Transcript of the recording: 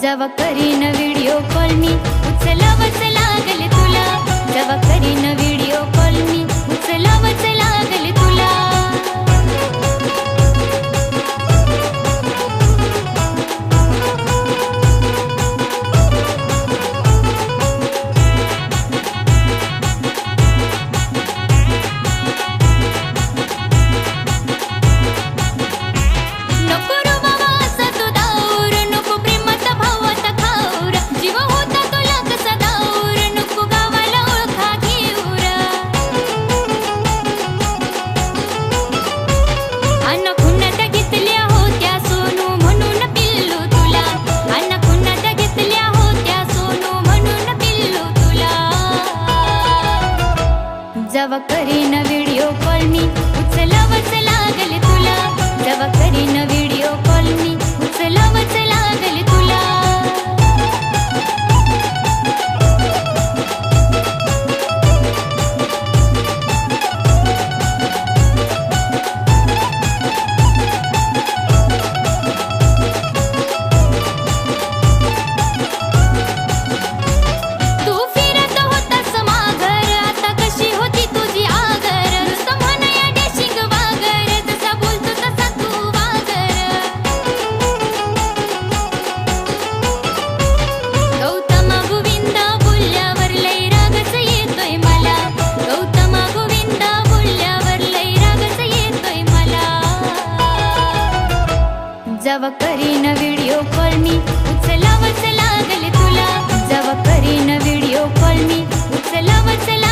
जवा करीन video call मी उचलावच लागले तुला, जवा करीन व्हिडिओ कॉल मी उचलावच लागले तुला। जवा करीन व्हिडिओ कॉल मी उचलावच लागले तुला, जवा करीन व्हिडिओ कॉल मी उचलावच लागले तुला। जवा करीन व्हिडिओ कॉल मी उचलावच लागले तुला, जवा करीन व्हिडिओ कॉल मी उचलावच लागले